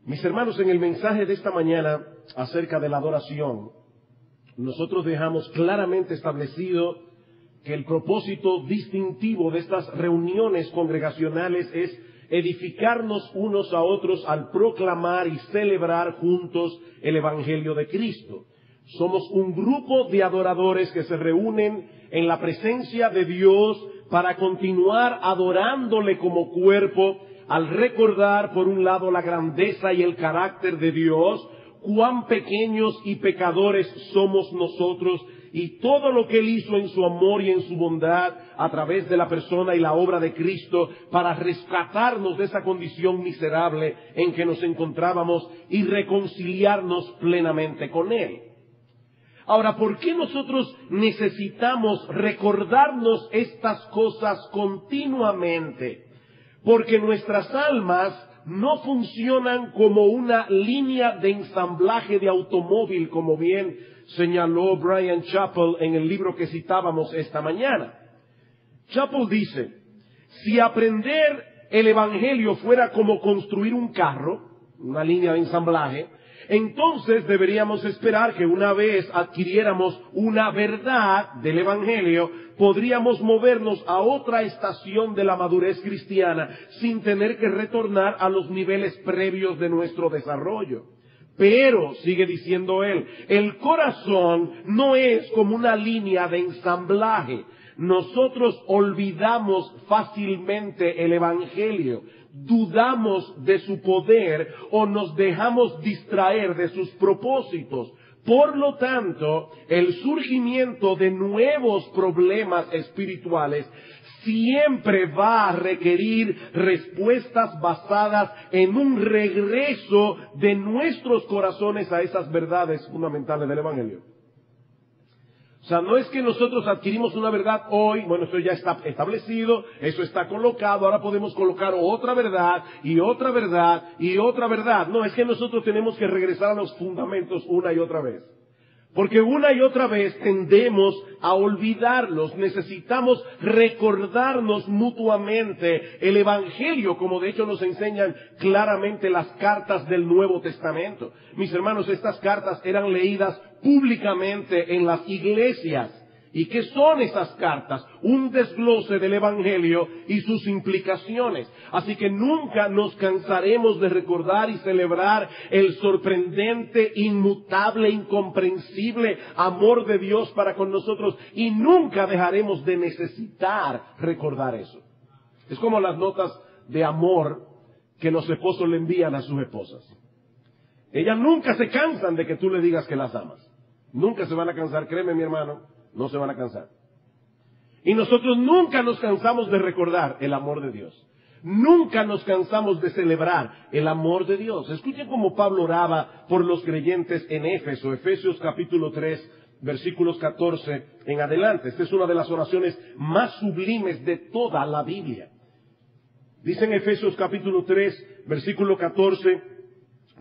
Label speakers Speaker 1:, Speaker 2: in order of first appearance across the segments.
Speaker 1: Mis hermanos, en el mensaje de esta mañana acerca de la adoración, nosotros dejamos claramente establecido que el propósito distintivo de estas reuniones congregacionales es edificarnos unos a otros al proclamar y celebrar juntos el Evangelio de Cristo. Somos un grupo de adoradores que se reúnen en la presencia de Dios para continuar adorándole como cuerpo, al recordar, por un lado, la grandeza y el carácter de Dios, cuán pequeños y pecadores somos nosotros, y todo lo que Él hizo en su amor y en su bondad a través de la persona y la obra de Cristo para rescatarnos de esa condición miserable en que nos encontrábamos y reconciliarnos plenamente con Él. Ahora, ¿por qué nosotros necesitamos recordarnos estas cosas continuamente? Porque nuestras almas no funcionan como una línea de ensamblaje de automóvil, como bien señaló Bryan Chapell en el libro que citábamos esta mañana. Chapell dice, si aprender el Evangelio fuera como construir un carro, una línea de ensamblaje, entonces deberíamos esperar que una vez adquiriéramos una verdad del Evangelio, podríamos movernos a otra estación de la madurez cristiana sin tener que retornar a los niveles previos de nuestro desarrollo. Pero, sigue diciendo él, el corazón no es como una línea de ensamblaje. Nosotros olvidamos fácilmente el Evangelio, dudamos de su poder o nos dejamos distraer de sus propósitos. Por lo tanto, el surgimiento de nuevos problemas espirituales siempre va a requerir respuestas basadas en un regreso de nuestros corazones a esas verdades fundamentales del Evangelio. O sea, no es que nosotros adquirimos una verdad hoy, bueno, eso ya está establecido, eso está colocado, ahora podemos colocar otra verdad y otra verdad y otra verdad. No, es que nosotros tenemos que regresar a los fundamentos una y otra vez. Porque una y otra vez tendemos a olvidarlos. Necesitamos recordarnos mutuamente el Evangelio, como de hecho nos enseñan claramente las cartas del Nuevo Testamento. Mis hermanos, estas cartas eran leídas públicamente en las iglesias. ¿Y qué son esas cartas? Un desglose del Evangelio y sus implicaciones. Así que nunca nos cansaremos de recordar y celebrar el sorprendente, inmutable, incomprensible amor de Dios para con nosotros. Y nunca dejaremos de necesitar recordar eso. Es como las notas de amor que los esposos le envían a sus esposas. Ellas nunca se cansan de que tú le digas que las amas. Nunca se van a cansar, créeme mi hermano. No se van a cansar. Y nosotros nunca nos cansamos de recordar el amor de Dios. Nunca nos cansamos de celebrar el amor de Dios. Escuchen cómo Pablo oraba por los creyentes en Éfeso. Efesios capítulo 3, versículos 14 en adelante. Esta es una de las oraciones más sublimes de toda la Biblia. Dice en Efesios capítulo 3, versículo 14...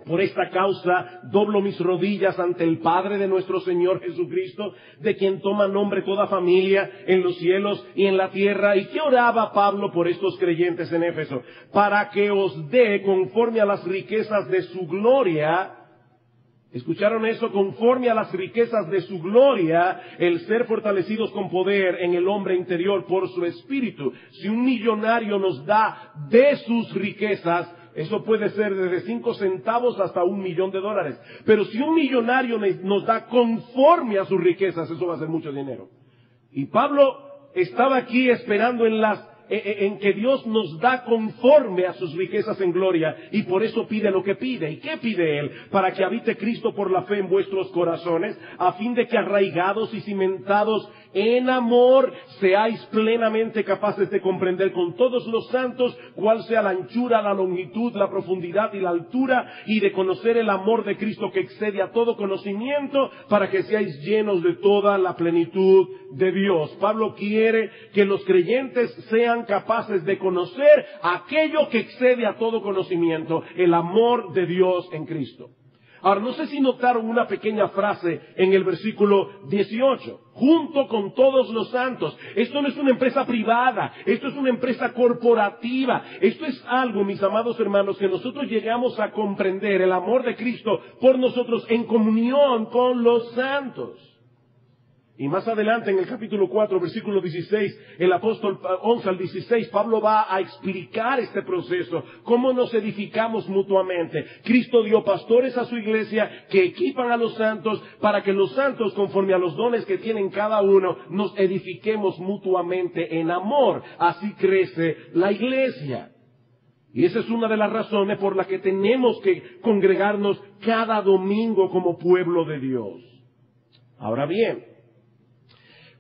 Speaker 1: Por esta causa doblo mis rodillas ante el Padre de nuestro Señor Jesucristo, de quien toma nombre toda familia en los cielos y en la tierra. ¿Y qué oraba Pablo por estos creyentes en Éfeso? Para que os dé conforme a las riquezas de su gloria. ¿Escucharon eso? Conforme a las riquezas de su gloria, el ser fortalecidos con poder en el hombre interior por su espíritu. Si un millonario nos da de sus riquezas, eso puede ser desde 5 centavos hasta $1,000,000. Pero si un millonario nos da conforme a sus riquezas, eso va a ser mucho dinero. Y Pablo estaba aquí esperando en que Dios nos da conforme a sus riquezas en gloria, y por eso pide lo que pide. ¿Y qué pide Él? Para que habite Cristo por la fe en vuestros corazones, a fin de que arraigados y cimentados en amor seáis plenamente capaces de comprender con todos los santos cuál sea la anchura, la longitud, la profundidad y la altura, y de conocer el amor de Cristo que excede a todo conocimiento, para que seáis llenos de toda la plenitud de Dios. Pablo quiere que los creyentes sean capaces de conocer aquello que excede a todo conocimiento, el amor de Dios en Cristo. Ahora, no sé si notaron una pequeña frase en el versículo 18. Junto con todos los santos. Esto no es una empresa privada. Esto es una empresa corporativa. Esto es algo, mis amados hermanos, que nosotros llegamos a comprender el amor de Cristo por nosotros en comunión con los santos. Y más adelante en el capítulo 4, versículo 16, el apóstol 11 al 16, Pablo va a explicar este proceso, cómo nos edificamos mutuamente. Cristo dio pastores a su iglesia que equipan a los santos para que los santos, conforme a los dones que tienen cada uno, nos edifiquemos mutuamente en amor. Así crece la iglesia. Y esa es una de las razones por las que tenemos que congregarnos cada domingo como pueblo de Dios. Ahora bien,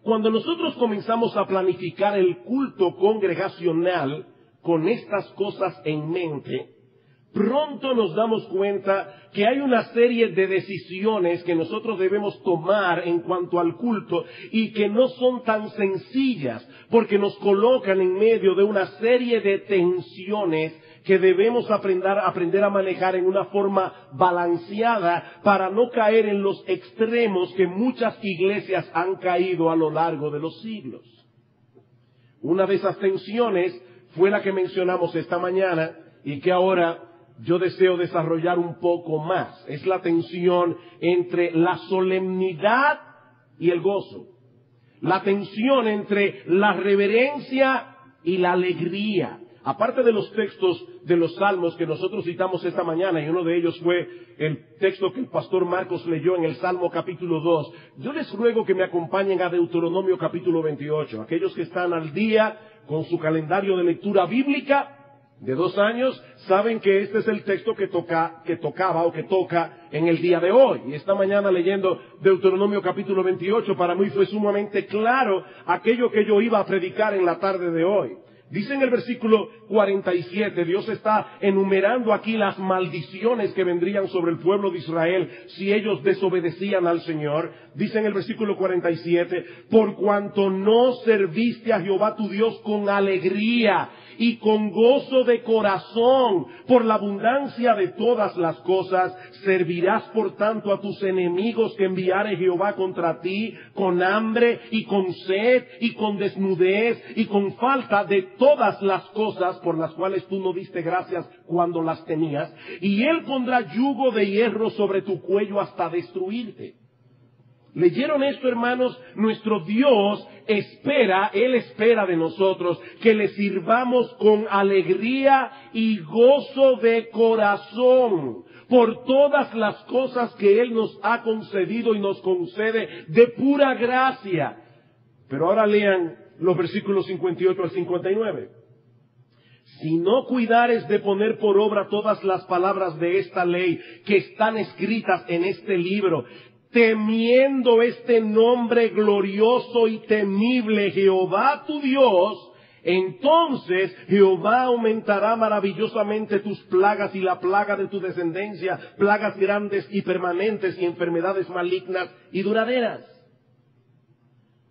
Speaker 1: cuando nosotros comenzamos a planificar el culto congregacional con estas cosas en mente, pronto nos damos cuenta que hay una serie de decisiones que nosotros debemos tomar en cuanto al culto y que no son tan sencillas porque nos colocan en medio de una serie de tensiones que debemos aprender a manejar en una forma balanceada para no caer en los extremos que muchas iglesias han caído a lo largo de los siglos. Una de esas tensiones fue la que mencionamos esta mañana y que ahora yo deseo desarrollar un poco más. Es la tensión entre la solemnidad y el gozo. La tensión entre la reverencia y la alegría. Aparte de los textos de los salmos que nosotros citamos esta mañana, y uno de ellos fue el texto que el pastor Marcos leyó en el Salmo capítulo 2, yo les ruego que me acompañen a Deuteronomio capítulo 28. Aquellos que están al día con su calendario de lectura bíblica de 2 años, saben que este es el texto que toca en el día de hoy. Y esta mañana leyendo Deuteronomio capítulo 28, para mí fue sumamente claro aquello que yo iba a predicar en la tarde de hoy. Dice en el versículo 47, Dios está enumerando aquí las maldiciones que vendrían sobre el pueblo de Israel si ellos desobedecían al Señor. Dice en el versículo 47, por cuanto no serviste a Jehová tu Dios con alegría y con gozo de corazón, por la abundancia de todas las cosas, servirás por tanto a tus enemigos que enviare Jehová contra ti, con hambre y con sed y con desnudez y con falta de todas las cosas por las cuales tú no diste gracias cuando las tenías, y él pondrá yugo de hierro sobre tu cuello hasta destruirte. ¿Leyeron esto, hermanos? Nuestro Dios Él espera de nosotros que le sirvamos con alegría y gozo de corazón por todas las cosas que Él nos ha concedido y nos concede de pura gracia. Pero ahora lean los versículos 58 al 59. Si no cuidares de poner por obra todas las palabras de esta ley que están escritas en este libro, temiendo este nombre glorioso y temible, Jehová tu Dios, entonces Jehová aumentará maravillosamente tus plagas y la plaga de tu descendencia, plagas grandes y permanentes y enfermedades malignas y duraderas.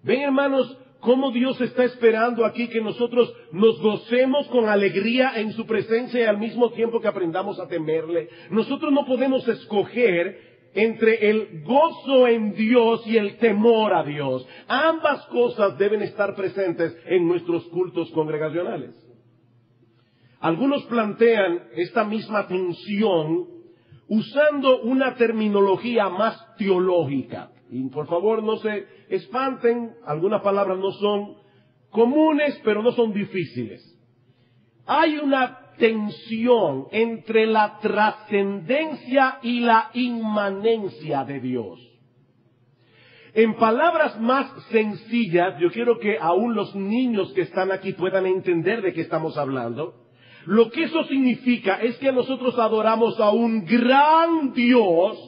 Speaker 1: Ven, hermanos, cómo Dios está esperando aquí que nosotros nos gocemos con alegría en su presencia y al mismo tiempo que aprendamos a temerle. Nosotros no podemos escoger entre el gozo en Dios y el temor a Dios. Ambas cosas deben estar presentes en nuestros cultos congregacionales. Algunos plantean esta misma tensión usando una terminología más teológica. Y por favor no se espanten, algunas palabras no son comunes, pero no son difíciles. Hay una tensión entre la trascendencia y la inmanencia de Dios. En palabras más sencillas, yo quiero que aún los niños que están aquí puedan entender de qué estamos hablando. Lo que eso significa es que nosotros adoramos a un gran Dios,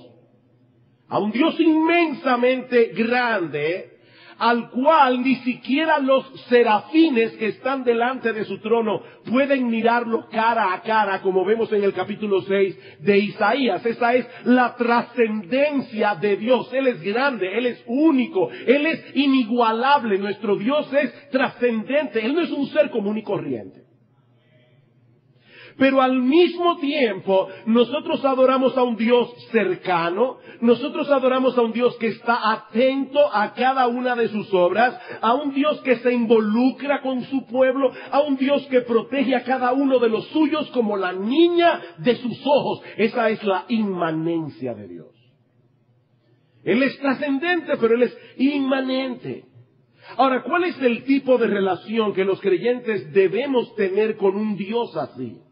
Speaker 1: a un Dios inmensamente grande, al cual ni siquiera los serafines que están delante de su trono pueden mirarlo cara a cara, como vemos en el capítulo 6 de Isaías. Esa es la trascendencia de Dios. Él es grande, Él es único, Él es inigualable. Nuestro Dios es trascendente, Él no es un ser común y corriente. Pero al mismo tiempo, nosotros adoramos a un Dios cercano, nosotros adoramos a un Dios que está atento a cada una de sus obras, a un Dios que se involucra con su pueblo, a un Dios que protege a cada uno de los suyos como la niña de sus ojos. Esa es la inmanencia de Dios. Él es trascendente, pero Él es inmanente. Ahora, ¿cuál es el tipo de relación que los creyentes debemos tener con un Dios así?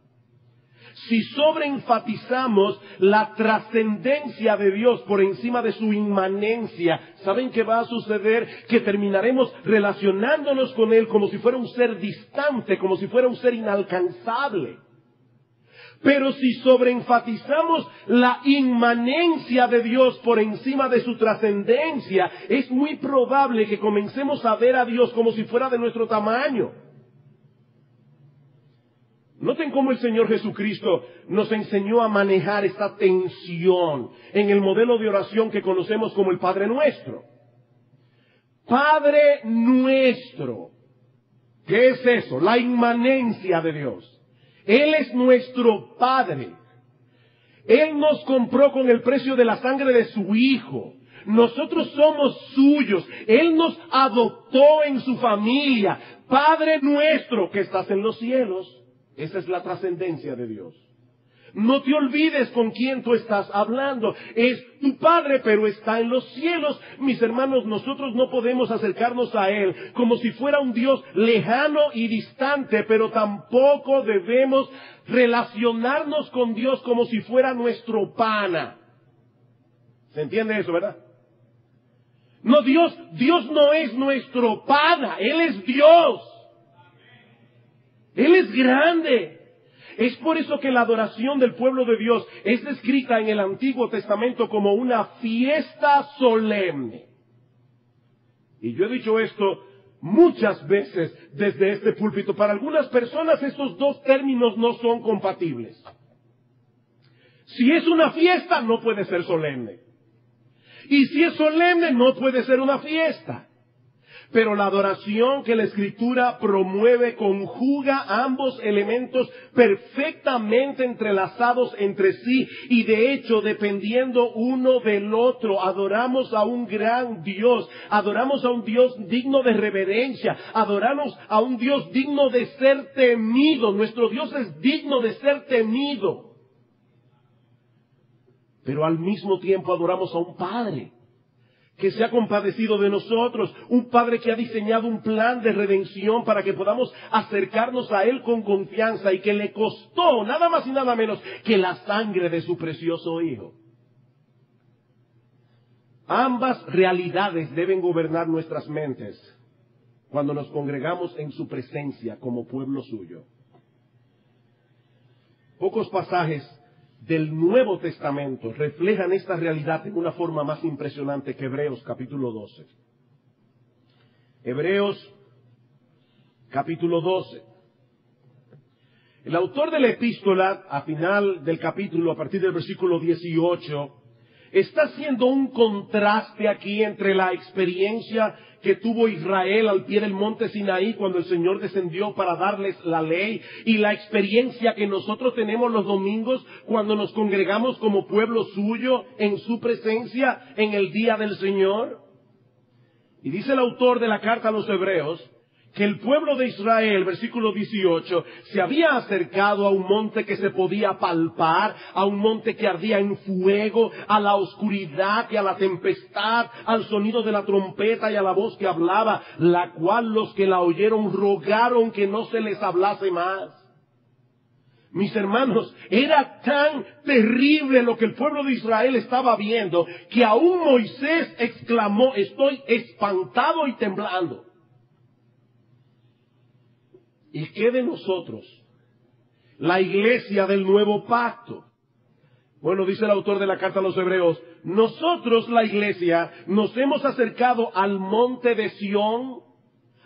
Speaker 1: Si sobreenfatizamos la trascendencia de Dios por encima de su inmanencia, ¿saben qué va a suceder? Que terminaremos relacionándonos con Él como si fuera un ser distante, como si fuera un ser inalcanzable. Pero si sobreenfatizamos la inmanencia de Dios por encima de su trascendencia, es muy probable que comencemos a ver a Dios como si fuera de nuestro tamaño. Noten cómo el Señor Jesucristo nos enseñó a manejar esta tensión en el modelo de oración que conocemos como el Padre Nuestro. Padre Nuestro. ¿Qué es eso? La inmanencia de Dios. Él es nuestro Padre. Él nos compró con el precio de la sangre de su Hijo. Nosotros somos suyos. Él nos adoptó en su familia. Padre nuestro que estás en los cielos. Esa es la trascendencia de Dios. No te olvides con quién tú estás hablando. Es tu Padre, pero está en los cielos. Mis hermanos, nosotros no podemos acercarnos a Él como si fuera un Dios lejano y distante, pero tampoco debemos relacionarnos con Dios como si fuera nuestro pana. ¿Se entiende eso, verdad? No, Dios no es nuestro pana. Él es Dios. Él es grande. Es por eso que la adoración del pueblo de Dios es descrita en el Antiguo Testamento como una fiesta solemne. Y yo he dicho esto muchas veces desde este púlpito. Para algunas personas estos dos términos no son compatibles. Si es una fiesta, no puede ser solemne. Y si es solemne, no puede ser una fiesta. Pero la adoración que la Escritura promueve conjuga ambos elementos perfectamente entrelazados entre sí y de hecho dependiendo uno del otro. Adoramos a un gran Dios, adoramos a un Dios digno de reverencia, adoramos a un Dios digno de ser temido. Nuestro Dios es digno de ser temido. Pero al mismo tiempo adoramos a un Padre que se ha compadecido de nosotros, un Padre que ha diseñado un plan de redención para que podamos acercarnos a Él con confianza y que le costó nada más y nada menos que la sangre de su precioso Hijo. Ambas realidades deben gobernar nuestras mentes cuando nos congregamos en su presencia como pueblo suyo. Pocos pasajes del Nuevo Testamento reflejan esta realidad en una forma más impresionante que Hebreos capítulo 12. Hebreos capítulo 12. El autor de la epístola, a final del capítulo, a partir del versículo 18, está haciendo un contraste aquí entre la experiencia que tuvo Israel al pie del monte Sinaí cuando el Señor descendió para darles la ley y la experiencia que nosotros tenemos los domingos cuando nos congregamos como pueblo suyo en su presencia en el día del Señor. Y dice el autor de la carta a los Hebreos que el pueblo de Israel, versículo 18, se había acercado a un monte que se podía palpar, a un monte que ardía en fuego, a la oscuridad y a la tempestad, al sonido de la trompeta y a la voz que hablaba, la cual los que la oyeron rogaron que no se les hablase más. Mis hermanos, era tan terrible lo que el pueblo de Israel estaba viendo, que aún Moisés exclamó, estoy espantado y temblando. ¿Y qué de nosotros? La iglesia del nuevo pacto. Bueno, dice el autor de la carta a los Hebreos, nosotros, la iglesia, nos hemos acercado al monte de Sión,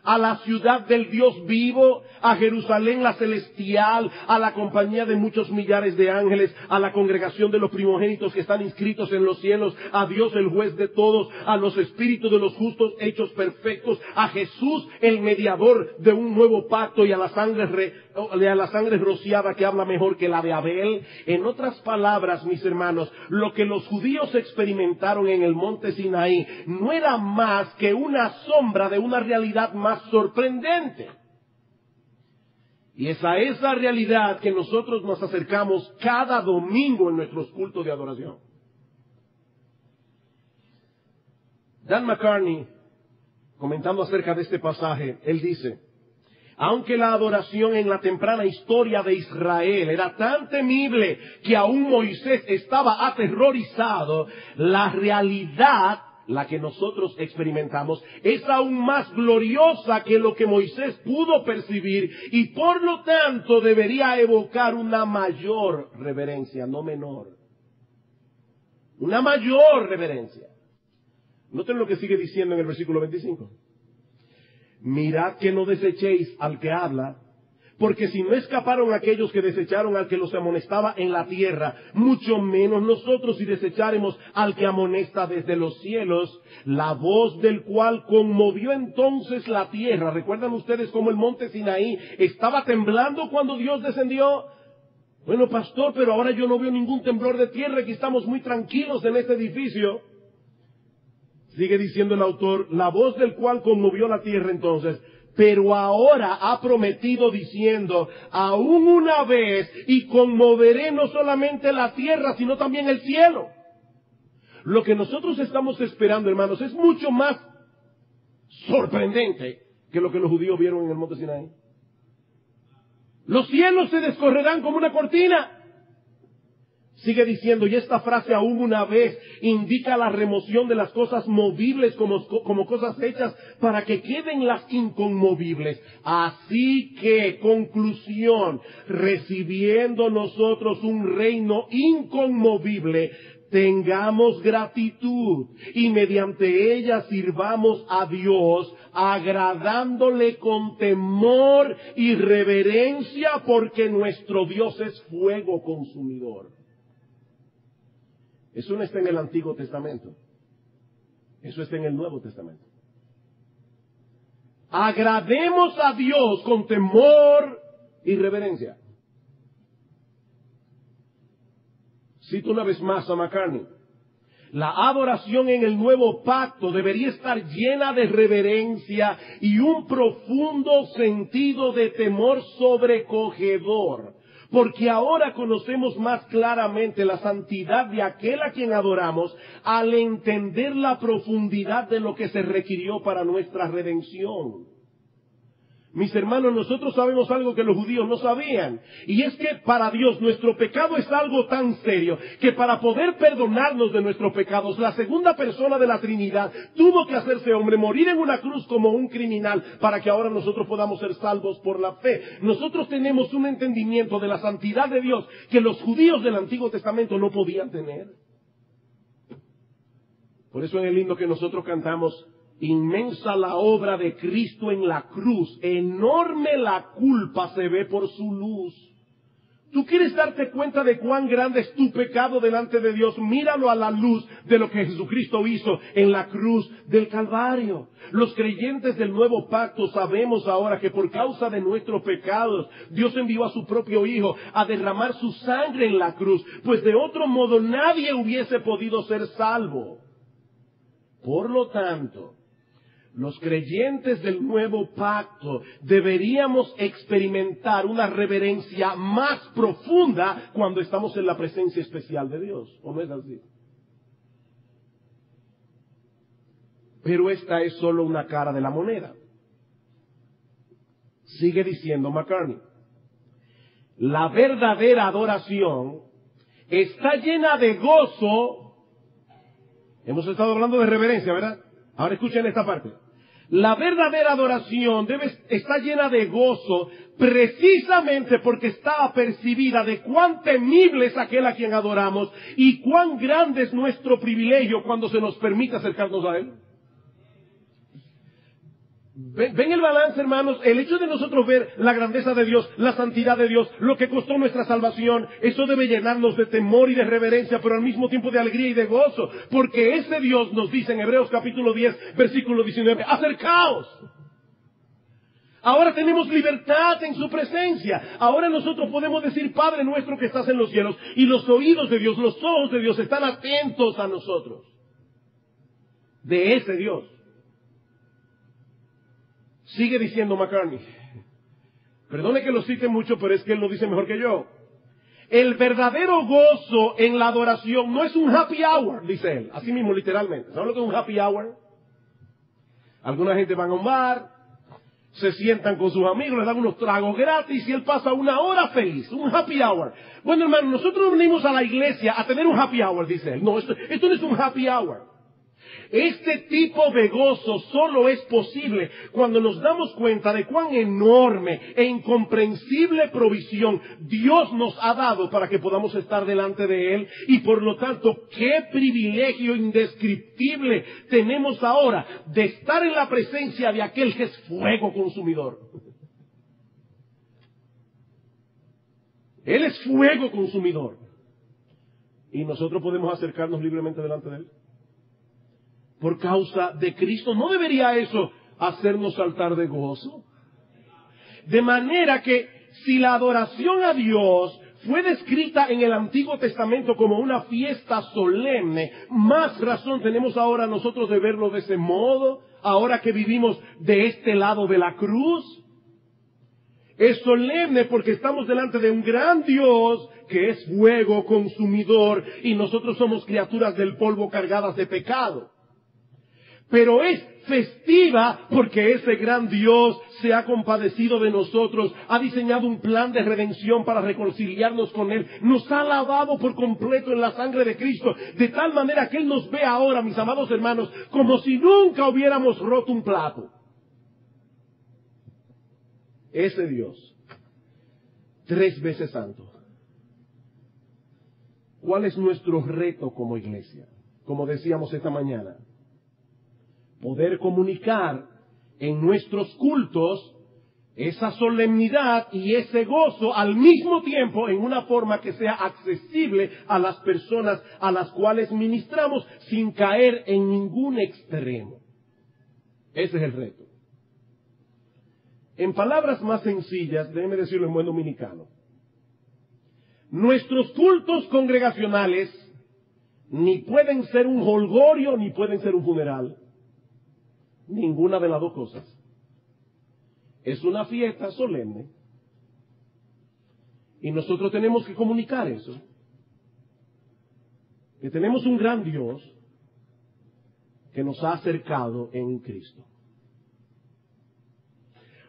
Speaker 1: a la ciudad del Dios vivo, a Jerusalén la celestial, a la compañía de muchos millares de ángeles, a la congregación de los primogénitos que están inscritos en los cielos, a Dios el juez de todos, a los espíritus de los justos hechos perfectos, a Jesús el mediador de un nuevo pacto y a la sangre la sangre rociada que habla mejor que la de Abel. En otras palabras, mis hermanos, lo que los judíos experimentaron en el monte Sinaí no era más que una sombra de una realidad más sorprendente. Y es a esa realidad que nosotros nos acercamos cada domingo en nuestros cultos de adoración. Dan McCartney, comentando acerca de este pasaje, él dice: aunque la adoración en la temprana historia de Israel era tan temible que aún Moisés estaba aterrorizado, la realidad, la que nosotros experimentamos, es aún más gloriosa que lo que Moisés pudo percibir y por lo tanto debería evocar una mayor reverencia, no menor. Una mayor reverencia. Noten lo que sigue diciendo en el versículo 25. Mirad que no desechéis al que habla, porque si no escaparon aquellos que desecharon al que los amonestaba en la tierra, mucho menos nosotros si desecháremos al que amonesta desde los cielos, la voz del cual conmovió entonces la tierra. ¿Recuerdan ustedes cómo el monte Sinaí estaba temblando cuando Dios descendió? Bueno, pastor, pero ahora yo no veo ningún temblor de tierra, aquí estamos muy tranquilos en este edificio. Sigue diciendo el autor, la voz del cual conmovió la tierra entonces, pero ahora ha prometido diciendo, aún una vez, y conmoveré no solamente la tierra, sino también el cielo. Lo que nosotros estamos esperando, hermanos, es mucho más sorprendente que lo que los judíos vieron en el monte Sinaí. Los cielos se descorrerán como una cortina. Sigue diciendo, y esta frase aún una vez indica la remoción de las cosas movibles como cosas hechas para que queden las inconmovibles. Así que, conclusión, recibiendo nosotros un reino inconmovible, tengamos gratitud y mediante ella sirvamos a Dios, agradándole con temor y reverencia, porque nuestro Dios es fuego consumidor. Eso no está en el Antiguo Testamento. Eso está en el Nuevo Testamento. Agrademos a Dios con temor y reverencia. Cito una vez más a McCartney. La adoración en el nuevo pacto debería estar llena de reverencia y un profundo sentido de temor sobrecogedor. Porque ahora conocemos más claramente la santidad de aquel a quien adoramos al entender la profundidad de lo que se requirió para nuestra redención. Mis hermanos, nosotros sabemos algo que los judíos no sabían, y es que para Dios nuestro pecado es algo tan serio que para poder perdonarnos de nuestros pecados, la segunda persona de la Trinidad tuvo que hacerse hombre, morir en una cruz como un criminal para que ahora nosotros podamos ser salvos por la fe. Nosotros tenemos un entendimiento de la santidad de Dios que los judíos del Antiguo Testamento no podían tener. Por eso en el himno que nosotros cantamos, inmensa la obra de Cristo en la cruz, enorme la culpa se ve por su luz. ¿Tú quieres darte cuenta de cuán grande es tu pecado delante de Dios? Míralo a la luz de lo que Jesucristo hizo en la cruz del Calvario. Los creyentes del nuevo pacto sabemos ahora que por causa de nuestros pecados, Dios envió a su propio Hijo a derramar su sangre en la cruz, pues de otro modo nadie hubiese podido ser salvo. Por lo tanto, los creyentes del nuevo pacto deberíamos experimentar una reverencia más profunda cuando estamos en la presencia especial de Dios. ¿O no es así? Pero esta es solo una cara de la moneda. Sigue diciendo McCartney. La verdadera adoración está llena de gozo. Hemos estado hablando de reverencia, ¿verdad? Ahora escuchen esta parte. La verdadera adoración está llena de gozo precisamente porque está apercibida de cuán temible es aquel a quien adoramos y cuán grande es nuestro privilegio cuando se nos permite acercarnos a Él. ¿Ven el balance, hermanos? El hecho de nosotros ver la grandeza de Dios, la santidad de Dios, lo que costó nuestra salvación, eso debe llenarnos de temor y de reverencia, pero al mismo tiempo de alegría y de gozo, porque ese Dios nos dice en Hebreos capítulo 10, versículo 19, acercaos. Ahora tenemos libertad en su presencia. Ahora nosotros podemos decir, Padre nuestro que estás en los cielos, y los oídos de Dios, los ojos de Dios están atentos a nosotros. De ese Dios. Sigue diciendo McCartney. Perdone que lo cite mucho, pero es que él lo dice mejor que yo. El verdadero gozo en la adoración no es un happy hour, dice él. Así mismo, literalmente. ¿Saben lo que es un happy hour? Alguna gente van a un bar, se sientan con sus amigos, les dan unos tragos gratis y él pasa una hora feliz. Un happy hour. Bueno, hermano, nosotros venimos a la iglesia a tener un happy hour, dice él. No, esto no es un happy hour. Este tipo de gozo solo es posible cuando nos damos cuenta de cuán enorme e incomprensible provisión Dios nos ha dado para que podamos estar delante de Él, y por lo tanto qué privilegio indescriptible tenemos ahora de estar en la presencia de aquel que es fuego consumidor. Él es fuego consumidor y nosotros podemos acercarnos libremente delante de Él. Por causa de Cristo, ¿no debería eso hacernos saltar de gozo? De manera que si la adoración a Dios fue descrita en el Antiguo Testamento como una fiesta solemne, más razón tenemos ahora nosotros de verlo de ese modo, ahora que vivimos de este lado de la cruz. Es solemne porque estamos delante de un gran Dios que es fuego consumidor y nosotros somos criaturas del polvo cargadas de pecado. Pero es festiva porque ese gran Dios se ha compadecido de nosotros, ha diseñado un plan de redención para reconciliarnos con Él, nos ha lavado por completo en la sangre de Cristo, de tal manera que Él nos ve ahora, mis amados hermanos, como si nunca hubiéramos roto un plato. Ese Dios, 3 veces santo. ¿Cuál es nuestro reto como iglesia? Como decíamos esta mañana, poder comunicar en nuestros cultos esa solemnidad y ese gozo al mismo tiempo en una forma que sea accesible a las personas a las cuales ministramos sin caer en ningún extremo. Ese es el reto. En palabras más sencillas, déjeme decirlo en buen dominicano, nuestros cultos congregacionales ni pueden ser un jolgorio ni pueden ser un funeral. Ninguna de las dos cosas. Es una fiesta solemne. Y nosotros tenemos que comunicar eso. Que tenemos un gran Dios que nos ha acercado en Cristo.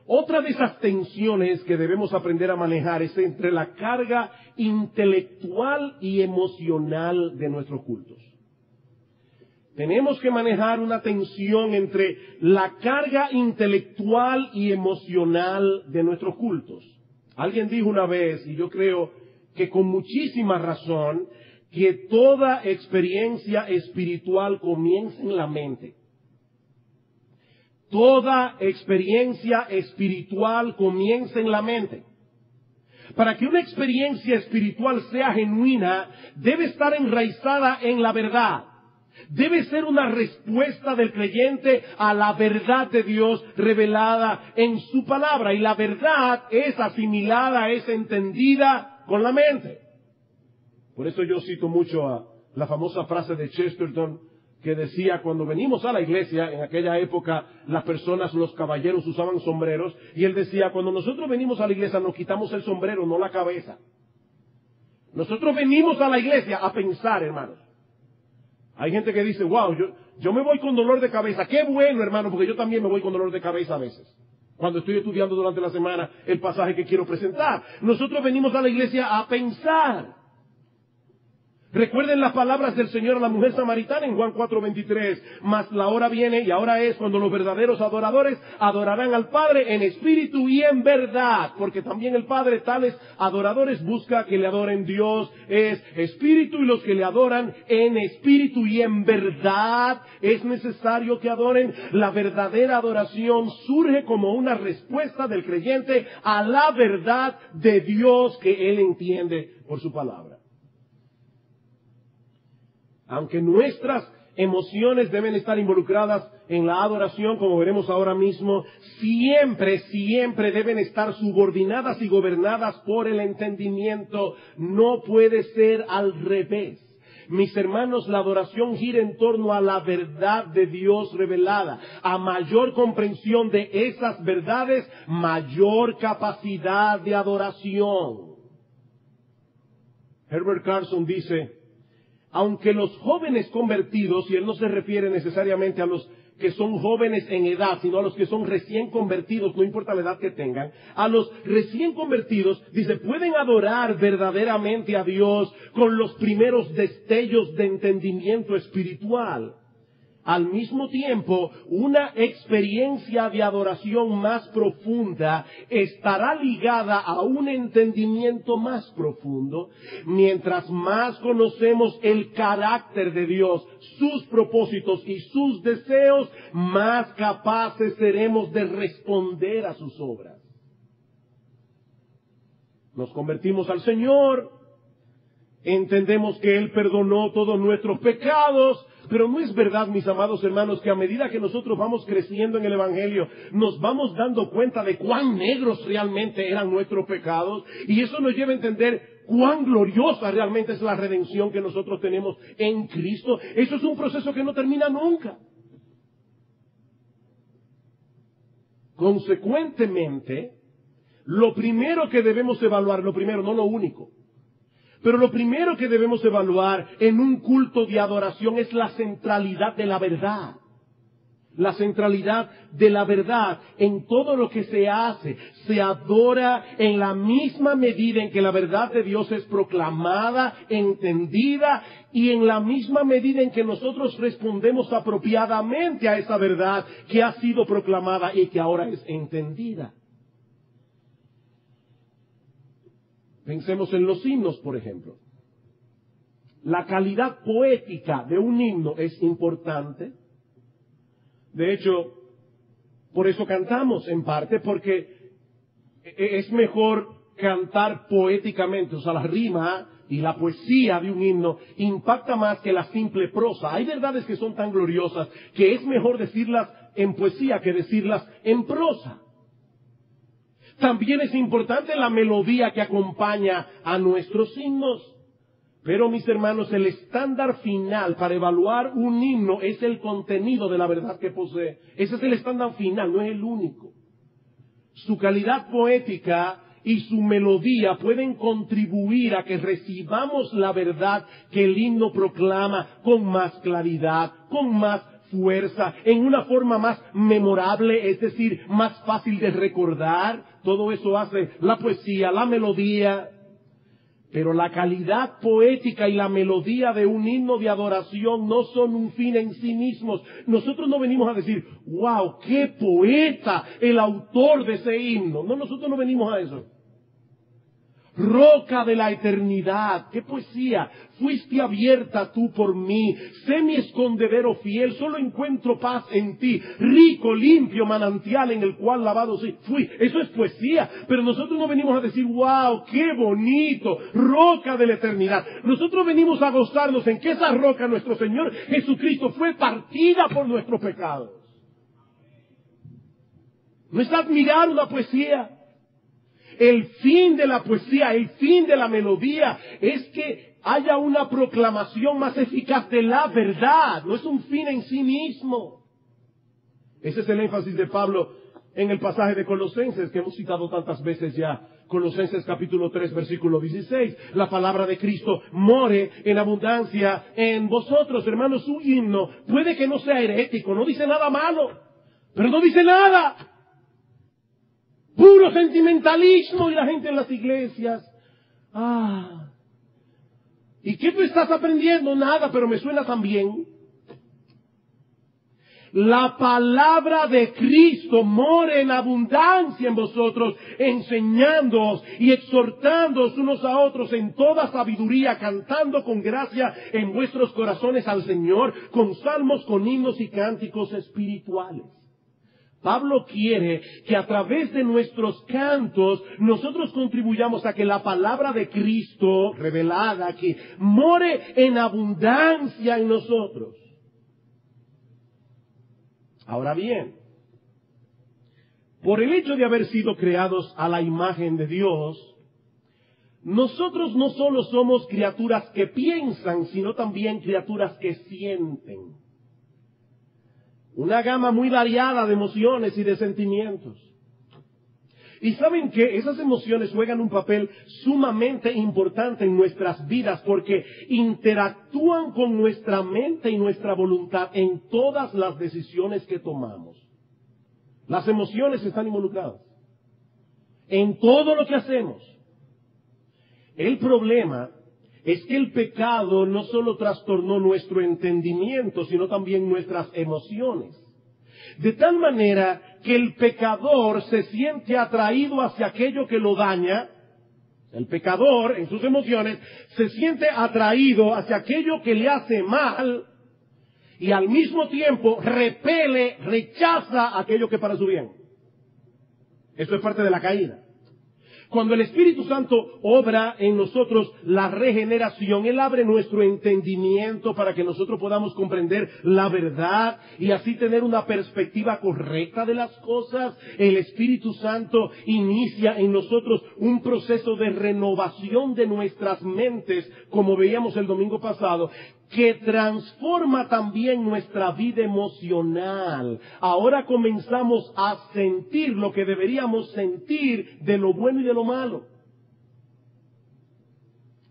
Speaker 1: Otra de esas tensiones que debemos aprender a manejar es entre la carga intelectual y emocional de nuestros cultos. Tenemos que manejar una tensión entre la carga intelectual y emocional de nuestros cultos. Alguien dijo una vez, y yo creo que con muchísima razón, que toda experiencia espiritual comienza en la mente. Toda experiencia espiritual comienza en la mente. Para que una experiencia espiritual sea genuina, debe estar enraizada en la verdad. Debe ser una respuesta del creyente a la verdad de Dios revelada en su palabra. Y la verdad es asimilada, es entendida con la mente. Por eso yo cito mucho a la famosa frase de Chesterton que decía, cuando venimos a la iglesia, en aquella época las personas, los caballeros usaban sombreros, y él decía, cuando nosotros venimos a la iglesia nos quitamos el sombrero, no la cabeza. Nosotros venimos a la iglesia a pensar, hermanos. Hay gente que dice, wow, yo me voy con dolor de cabeza. Qué bueno, hermano, porque yo también me voy con dolor de cabeza a veces. Cuando estoy estudiando durante la semana el pasaje que quiero presentar. Nosotros venimos a la iglesia a pensar. Recuerden las palabras del Señor a la mujer samaritana en Juan 4:23. Mas la hora viene y ahora es cuando los verdaderos adoradores adorarán al Padre en espíritu y en verdad. Porque también el Padre tales adoradores busca que le adoren. Dios es espíritu y los que le adoran en espíritu y en verdad es necesario que adoren. La verdadera adoración surge como una respuesta del creyente a la verdad de Dios que él entiende por su palabra. Aunque nuestras emociones deben estar involucradas en la adoración, como veremos ahora mismo. Siempre, siempre deben estar subordinadas y gobernadas por el entendimiento. No puede ser al revés. Mis hermanos, la adoración gira en torno a la verdad de Dios revelada. A mayor comprensión de esas verdades, mayor capacidad de adoración. Herbert Carson dice, aunque los jóvenes convertidos, y él no se refiere necesariamente a los que son jóvenes en edad, sino a los que son recién convertidos, no importa la edad que tengan, a los recién convertidos, dice, pueden adorar verdaderamente a Dios con los primeros destellos de entendimiento espiritual. Al mismo tiempo, una experiencia de adoración más profunda estará ligada a un entendimiento más profundo. Mientras más conocemos el carácter de Dios, sus propósitos y sus deseos, más capaces seremos de responder a sus obras. Nos convertimos al Señor, entendemos que Él perdonó todos nuestros pecados. Pero no es verdad, mis amados hermanos, que a medida que nosotros vamos creciendo en el Evangelio, nos vamos dando cuenta de cuán negros realmente eran nuestros pecados, y eso nos lleva a entender cuán gloriosa realmente es la redención que nosotros tenemos en Cristo. Eso es un proceso que no termina nunca. Consecuentemente, lo primero que debemos evaluar, no lo único, pero lo primero que debemos evaluar en un culto de adoración es la centralidad de la verdad. La centralidad de la verdad en todo lo que se hace. Se adora en la misma medida en que la verdad de Dios es proclamada, entendida, y en la misma medida en que nosotros respondemos apropiadamente a esa verdad que ha sido proclamada y que ahora es entendida. Pensemos en los himnos, por ejemplo. La calidad poética de un himno es importante. De hecho, por eso cantamos en parte, porque es mejor cantar poéticamente. O sea, la rima y la poesía de un himno impacta más que la simple prosa. Hay verdades que son tan gloriosas que es mejor decirlas en poesía que decirlas en prosa. También es importante la melodía que acompaña a nuestros himnos. Pero, mis hermanos, el estándar final para evaluar un himno es el contenido de la verdad que posee. Ese es el estándar final, no es el único. Su calidad poética y su melodía pueden contribuir a que recibamos la verdad que el himno proclama con más claridad, con más fuerza, en una forma más memorable, es decir, más fácil de recordar. Todo eso hace la poesía, la melodía. Pero la calidad poética y la melodía de un himno de adoración no son un fin en sí mismos. Nosotros no venimos a decir, wow, qué poeta el autor de ese himno. No, nosotros no venimos a eso. Roca de la eternidad, qué poesía, fuiste abierta tú por mí, sé mi escondedero fiel, solo encuentro paz en ti, rico, limpio manantial en el cual lavado fui. Eso es poesía, pero nosotros no venimos a decir, wow, qué bonito, roca de la eternidad. Nosotros venimos a gozarnos en que esa roca, nuestro Señor Jesucristo, fue partida por nuestros pecados. ¿No es admirar una poesía? El fin de la poesía, el fin de la melodía es que haya una proclamación más eficaz de la verdad. No es un fin en sí mismo. Ese es el énfasis de Pablo en el pasaje de Colosenses que hemos citado tantas veces ya. Colosenses capítulo 3 versículo 16. La palabra de Cristo more en abundancia en vosotros, hermanos. Su himno puede que no sea herético, no dice nada malo, pero no dice nada. Puro sentimentalismo y la gente en las iglesias. ¿Y qué tú estás aprendiendo? Nada, pero me suena tan bien. La palabra de Cristo more en abundancia en vosotros, enseñándoos y exhortándoos unos a otros en toda sabiduría, cantando con gracia en vuestros corazones al Señor, con salmos, con himnos y cánticos espirituales. Pablo quiere que a través de nuestros cantos nosotros contribuyamos a que la palabra de Cristo revelada aquí more en abundancia en nosotros. Ahora bien, por el hecho de haber sido creados a la imagen de Dios, nosotros no solo somos criaturas que piensan, sino también criaturas que sienten. Una gama muy variada de emociones y de sentimientos. Y saben que esas emociones juegan un papel sumamente importante en nuestras vidas porque interactúan con nuestra mente y nuestra voluntad en todas las decisiones que tomamos. Las emociones están involucradas en todo lo que hacemos. El problema es que el pecado no solo trastornó nuestro entendimiento, sino también nuestras emociones. De tal manera que el pecador se siente atraído hacia aquello que lo daña. El pecador, en sus emociones, se siente atraído hacia aquello que le hace mal y al mismo tiempo repele, rechaza aquello que para su bien. Eso es parte de la caída. Cuando el Espíritu Santo obra en nosotros la regeneración, Él abre nuestro entendimiento para que nosotros podamos comprender la verdad y así tener una perspectiva correcta de las cosas. El Espíritu Santo inicia en nosotros un proceso de renovación de nuestras mentes, como veíamos el domingo pasado, que transforma también nuestra vida emocional. Ahora comenzamos a sentir lo que deberíamos sentir de lo bueno y de lo malo.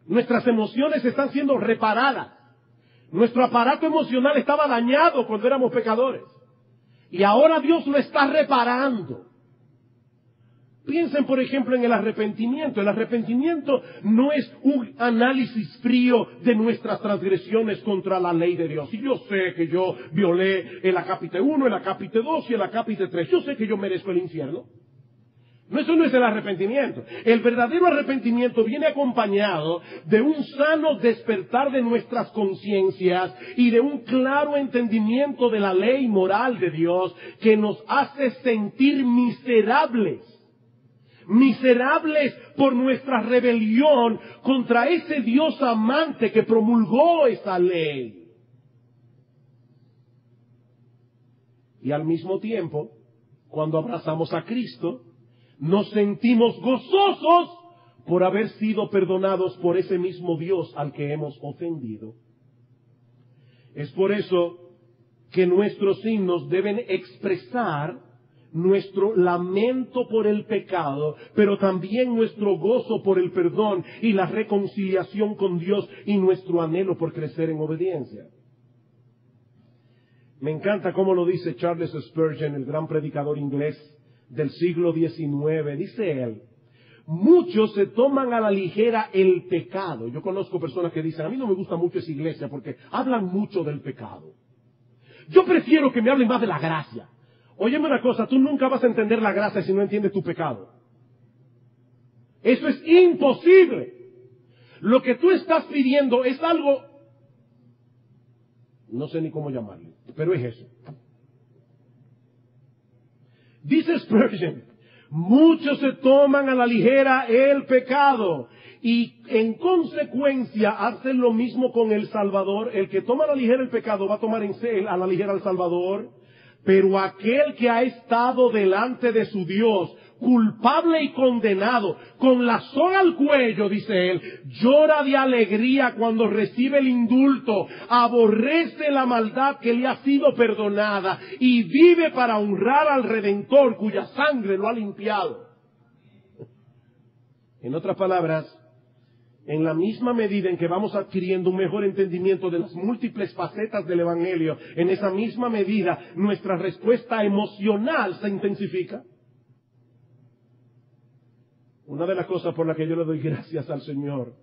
Speaker 1: Nuestras emociones están siendo reparadas. Nuestro aparato emocional estaba dañado cuando éramos pecadores. Y ahora Dios lo está reparando. Piensen, por ejemplo, en el arrepentimiento. El arrepentimiento no es un análisis frío de nuestras transgresiones contra la ley de Dios. Y yo sé que yo violé el acápite 1, el acápite 2 y el acápite 3. Yo sé que yo merezco el infierno. No, eso no es el arrepentimiento. El verdadero arrepentimiento viene acompañado de un sano despertar de nuestras conciencias y de un claro entendimiento de la ley moral de Dios que nos hace sentir miserables. Miserables por nuestra rebelión contra ese Dios amante que promulgó esa ley. Y al mismo tiempo, cuando abrazamos a Cristo, nos sentimos gozosos por haber sido perdonados por ese mismo Dios al que hemos ofendido. Es por eso que nuestros himnos deben expresar nuestro lamento por el pecado, pero también nuestro gozo por el perdón y la reconciliación con Dios y nuestro anhelo por crecer en obediencia. Me encanta cómo lo dice Charles Spurgeon, el gran predicador inglés del siglo XIX. Dice él: muchos se toman a la ligera el pecado. Yo conozco personas que dicen: a mí no me gusta mucho esa iglesia porque hablan mucho del pecado. Yo prefiero que me hablen más de la gracia. Óyeme una cosa, tú nunca vas a entender la gracia si no entiendes tu pecado. Eso es imposible. Lo que tú estás pidiendo es algo, no sé ni cómo llamarlo, pero es eso. Dice Spurgeon: muchos se toman a la ligera el pecado y en consecuencia hacen lo mismo con el Salvador. El que toma a la ligera el pecado va a tomar a la ligera al Salvador. Pero aquel que ha estado delante de su Dios, culpable y condenado, con la soga al cuello, dice él, llora de alegría cuando recibe el indulto, aborrece la maldad que le ha sido perdonada y vive para honrar al Redentor cuya sangre lo ha limpiado. En otras palabras, en la misma medida en que vamos adquiriendo un mejor entendimiento de las múltiples facetas del Evangelio, en esa misma medida nuestra respuesta emocional se intensifica. Una de las cosas por las que yo le doy gracias al Señor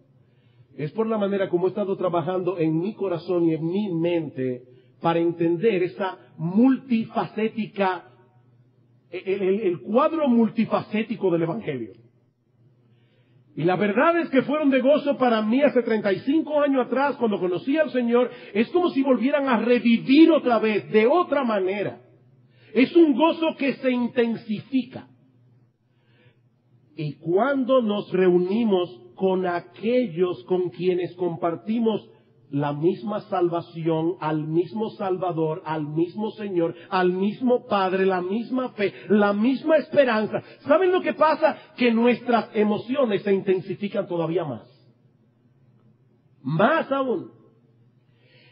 Speaker 1: es por la manera como he estado trabajando en mi corazón y en mi mente para entender esa multifacética, el cuadro multifacético del Evangelio. Y la verdad es que fueron de gozo para mí hace 35 años atrás, cuando conocí al Señor. Es como si volvieran a revivir otra vez, de otra manera. Es un gozo que se intensifica. Y cuando nos reunimos con aquellos con quienes compartimos la misma salvación, al mismo Salvador, al mismo Señor, al mismo Padre, la misma fe, la misma esperanza. ¿Saben lo que pasa? Que nuestras emociones se intensifican todavía más. Más aún.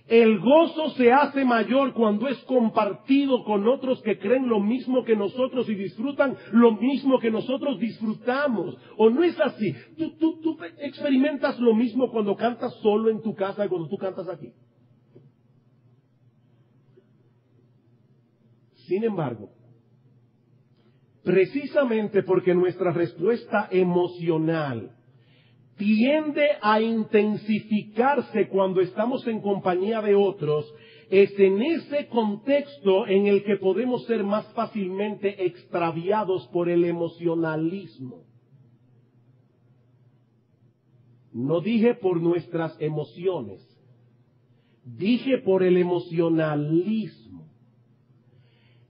Speaker 1: El gozo se hace mayor cuando es compartido con otros que creen lo mismo que nosotros y disfrutan lo mismo que nosotros disfrutamos. ¿O no es así? ¿Tú experimentas lo mismo cuando cantas solo en tu casa y cuando tú cantas aquí? Sin embargo, precisamente porque nuestra respuesta emocional tiende a intensificarse cuando estamos en compañía de otros, es en ese contexto en el que podemos ser más fácilmente extraviados por el emocionalismo. No dije por nuestras emociones, dije por el emocionalismo.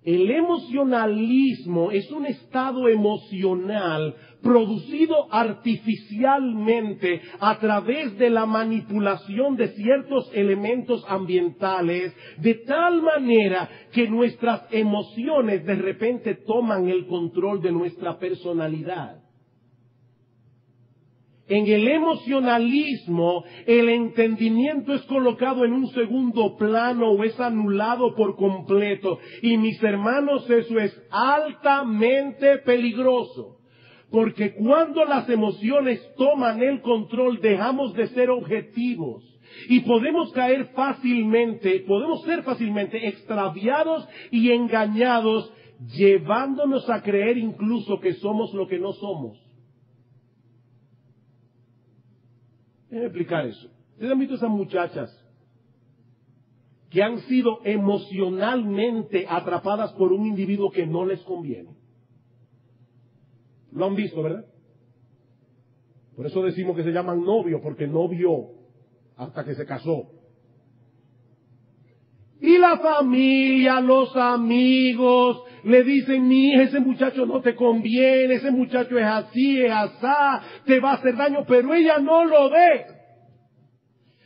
Speaker 1: El emocionalismo es un estado emocional producido artificialmente a través de la manipulación de ciertos elementos ambientales, de tal manera que nuestras emociones de repente toman el control de nuestra personalidad. En el emocionalismo, el entendimiento es colocado en un segundo plano o es anulado por completo. Y mis hermanos, eso es altamente peligroso. Porque cuando las emociones toman el control, dejamos de ser objetivos. Y podemos ser fácilmente extraviados y engañados, llevándonos a creer incluso que somos lo que no somos. Déjenme explicar eso. ¿Ustedes han visto esas muchachas que han sido emocionalmente atrapadas por un individuo que no les conviene? Lo han visto, ¿verdad? Por eso decimos que se llaman novio, porque no vio hasta que se casó. Y la familia, los amigos, le dicen, mi hija, ese muchacho no te conviene, ese muchacho es así, es asá, te va a hacer daño, pero ella no lo ve.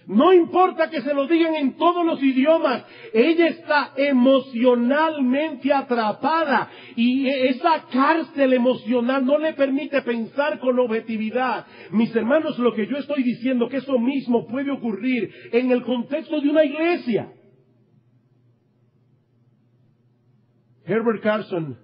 Speaker 1: No importa que se lo digan en todos los idiomas, ella está emocionalmente atrapada y esa cárcel emocional no le permite pensar con objetividad. Mis hermanos, lo que yo estoy diciendo, que eso mismo puede ocurrir en el contexto de una iglesia. Herbert Carson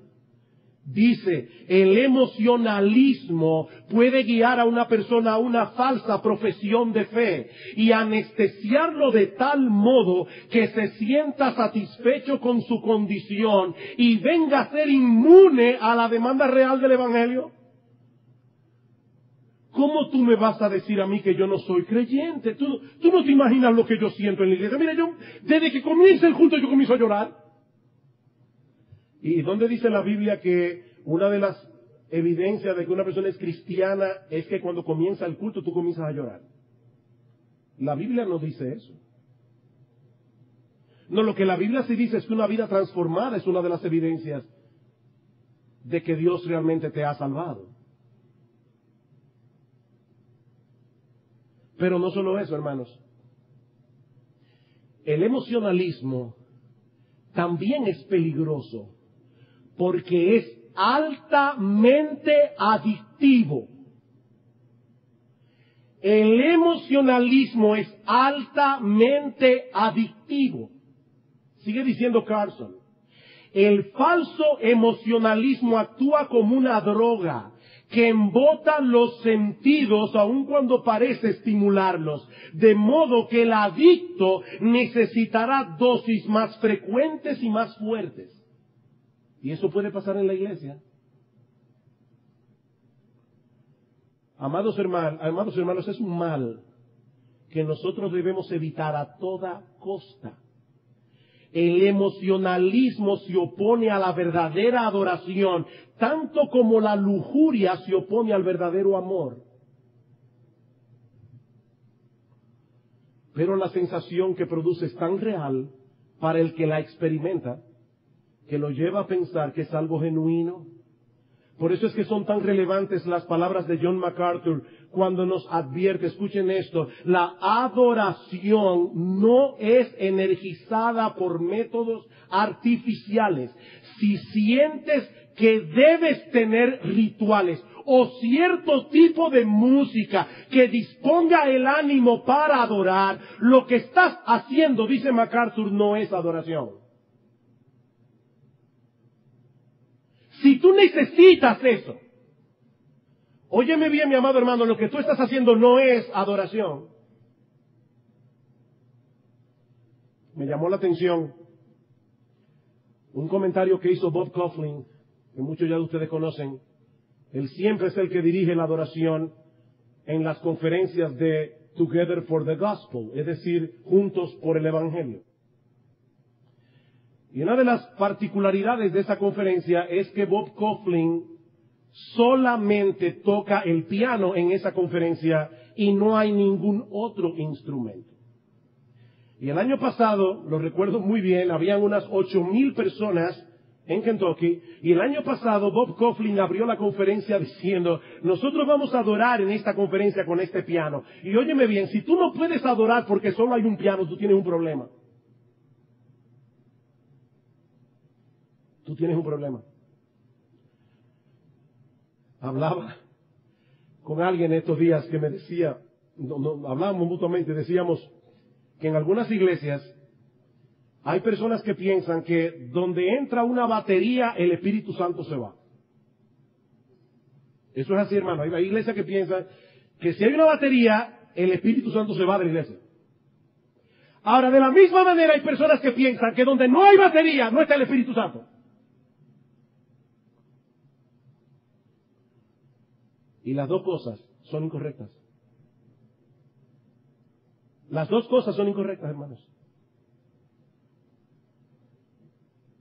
Speaker 1: dice, el emocionalismo puede guiar a una persona a una falsa profesión de fe y anestesiarlo de tal modo que se sienta satisfecho con su condición y venga a ser inmune a la demanda real del Evangelio. ¿Cómo tú me vas a decir a mí que yo no soy creyente? Tú no te imaginas lo que yo siento en la iglesia. Mira, yo desde que comienza el culto yo comienzo a llorar. ¿Y dónde dice la Biblia que una de las evidencias de que una persona es cristiana es que cuando comienza el culto tú comienzas a llorar? La Biblia no dice eso. No, lo que la Biblia sí dice es que una vida transformada es una de las evidencias de que Dios realmente te ha salvado. Pero no solo eso, hermanos. El emocionalismo también es peligroso porque es altamente adictivo. El emocionalismo es altamente adictivo. Sigue diciendo Carson. El falso emocionalismo actúa como una droga que embota los sentidos aun cuando parece estimularlos, de modo que el adicto necesitará dosis más frecuentes y más fuertes. Y eso puede pasar en la iglesia. Amados hermanos, es un mal que nosotros debemos evitar a toda costa. El emocionalismo se opone a la verdadera adoración, tanto como la lujuria se opone al verdadero amor. Pero la sensación que produce es tan real para el que la experimenta, que lo lleva a pensar que es algo genuino. Por eso es que son tan relevantes las palabras de John MacArthur cuando nos advierte, escuchen esto, la adoración no es energizada por métodos artificiales. Si sientes que debes tener rituales o cierto tipo de música que disponga el ánimo para adorar, lo que estás haciendo, dice MacArthur, no es adoración. Si tú necesitas eso, óyeme bien, mi amado hermano, lo que tú estás haciendo no es adoración. Me llamó la atención un comentario que hizo Bob Coughlin, que muchos ya de ustedes conocen. Él siempre es el que dirige la adoración en las conferencias de Together for the Gospel, es decir, Juntos por el Evangelio. Y una de las particularidades de esa conferencia es que Bob Coughlin solamente toca el piano en esa conferencia y no hay ningún otro instrumento. Y el año pasado, lo recuerdo muy bien, habían unas 8,000 personas en Kentucky, y el año pasado Bob Coughlin abrió la conferencia diciendo, nosotros vamos a adorar en esta conferencia con este piano. Y óyeme bien, si tú no puedes adorar porque solo hay un piano, tú tienes un problema. Tú tienes un problema. Hablaba con alguien estos días que me decía, hablábamos mutuamente, decíamos que en algunas iglesias hay personas que piensan que donde entra una batería, el Espíritu Santo se va. Eso es así, hermano. Hay iglesias que piensan que si hay una batería, el Espíritu Santo se va de la iglesia. Ahora, de la misma manera hay personas que piensan que donde no hay batería, no está el Espíritu Santo. Y las dos cosas son incorrectas. Las dos cosas son incorrectas, hermanos.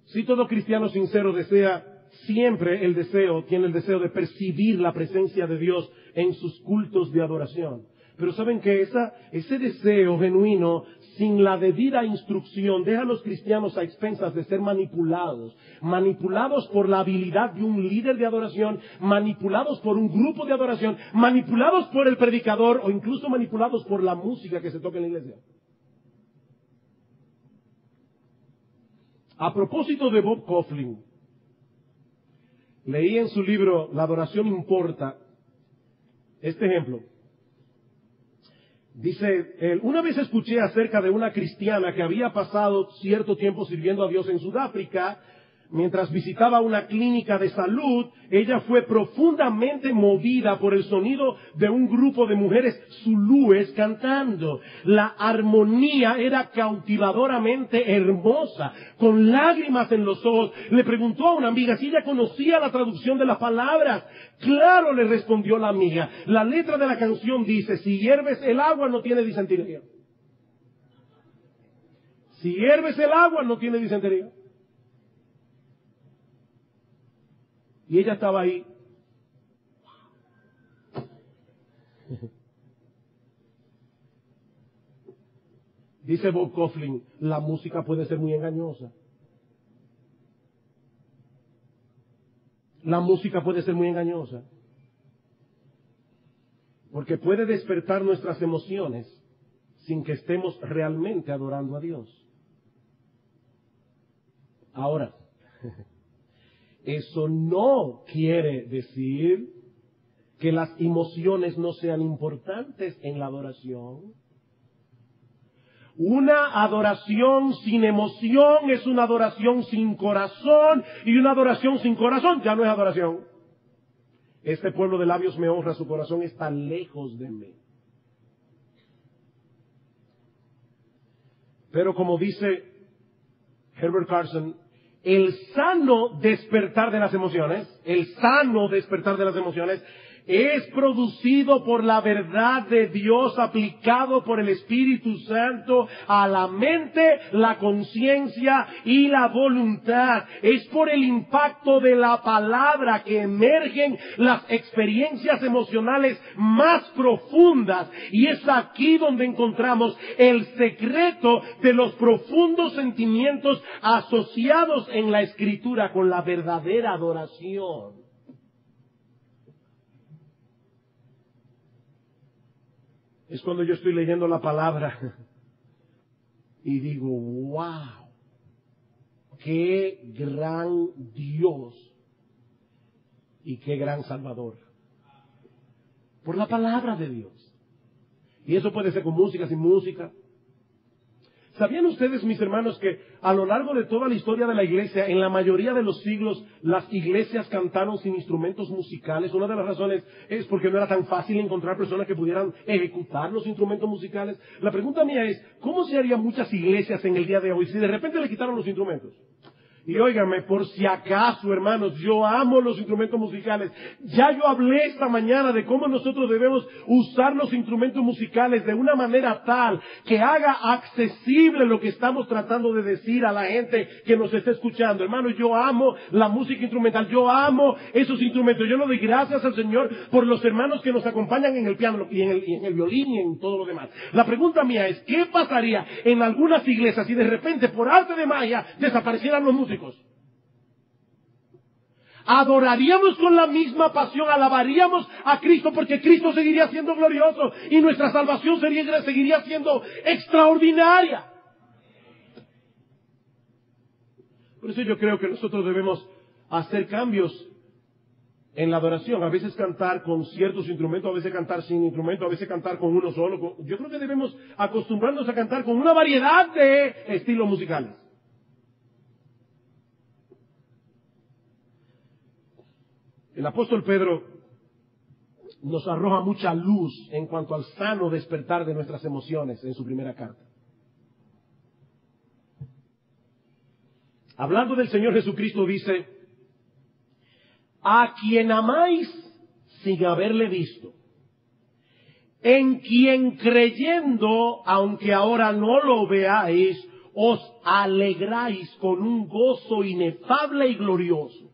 Speaker 1: Si todo cristiano sincero desea siempre tiene el deseo de percibir la presencia de Dios en sus cultos de adoración. Pero saben que ese deseo genuino, sin la debida instrucción, deja a los cristianos a expensas de ser manipulados por la habilidad de un líder de adoración, manipulados por un grupo de adoración, manipulados por el predicador o incluso manipulados por la música que se toca en la iglesia. A propósito de Bob Coughlin, leí en su libro La adoración importa este ejemplo. Dice, una vez escuché acerca de una cristiana que había pasado cierto tiempo sirviendo a Dios en Sudáfrica. Mientras visitaba una clínica de salud, ella fue profundamente movida por el sonido de un grupo de mujeres zulúes cantando. La armonía era cautivadoramente hermosa, con lágrimas en los ojos. Le preguntó a una amiga si ella conocía la traducción de las palabras. Claro, le respondió la amiga. La letra de la canción dice, si hierves el agua no tiene disentería. Si hierves el agua no tiene disentería. Y ella estaba ahí. Dice Bob Coughlin, la música puede ser muy engañosa. La música puede ser muy engañosa. Porque puede despertar nuestras emociones sin que estemos realmente adorando a Dios. Ahora, eso no quiere decir que las emociones no sean importantes en la adoración. Una adoración sin emoción es una adoración sin corazón, y una adoración sin corazón ya no es adoración. Este pueblo de labios me honra, su corazón está lejos de mí. Pero como dice Herbert Carson, el sano despertar de las emociones es producido por la verdad de Dios aplicado por el Espíritu Santo a la mente, la conciencia y la voluntad. Es por el impacto de la palabra que emergen las experiencias emocionales más profundas. Y es aquí donde encontramos el secreto de los profundos sentimientos asociados en la Escritura con la verdadera adoración. es cuando yo estoy leyendo la palabra y digo, wow, qué gran Dios y qué gran Salvador. Por la palabra de Dios. Y eso puede ser con música, sin música. ¿Sabían ustedes, mis hermanos, que a lo largo de toda la historia de la iglesia, en la mayoría de los siglos, las iglesias cantaron sin instrumentos musicales? Una de las razones es porque no era tan fácil encontrar personas que pudieran ejecutar los instrumentos musicales. La pregunta mía es, ¿cómo se harían muchas iglesias en el día de hoy si de repente le quitaron los instrumentos? Y óigame, por si acaso, hermanos, yo amo los instrumentos musicales. Ya yo hablé esta mañana de cómo nosotros debemos usar los instrumentos musicales de una manera tal que haga accesible lo que estamos tratando de decir a la gente que nos está escuchando. Hermanos, yo amo la música instrumental, yo amo esos instrumentos. Yo le doy gracias al Señor por los hermanos que nos acompañan en el piano y en el violín y en todo lo demás. La pregunta mía es, ¿qué pasaría en algunas iglesias si de repente, por arte de magia, desaparecieran los músicos? Adoraríamos con la misma pasión, alabaríamos a Cristo porque Cristo seguiría siendo glorioso y nuestra salvación seguiría siendo extraordinaria. Por eso yo creo que nosotros debemos hacer cambios en la adoración. A veces cantar con ciertos instrumentos, a veces cantar sin instrumentos, a veces cantar con uno solo. Yo creo que debemos acostumbrarnos a cantar con una variedad de estilos musicales. El apóstol Pedro nos arroja mucha luz en cuanto al sano despertar de nuestras emociones en su primera carta. Hablando del Señor Jesucristo dice, a quien amáis sin haberle visto, en quien creyendo, aunque ahora no lo veáis, os alegráis con un gozo inefable y glorioso.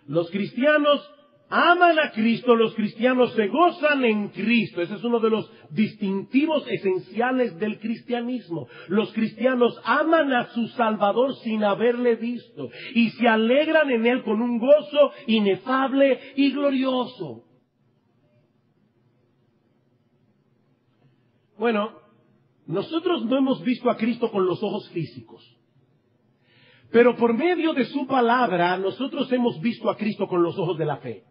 Speaker 1: Los cristianos aman a Cristo, los cristianos se gozan en Cristo. Ese es uno de los distintivos esenciales del cristianismo. Los cristianos aman a su Salvador sin haberle visto y se alegran en Él con un gozo inefable y glorioso. Bueno, nosotros no hemos visto a Cristo con los ojos físicos. Pero por medio de su palabra, nosotros hemos visto a Cristo con los ojos de la fe.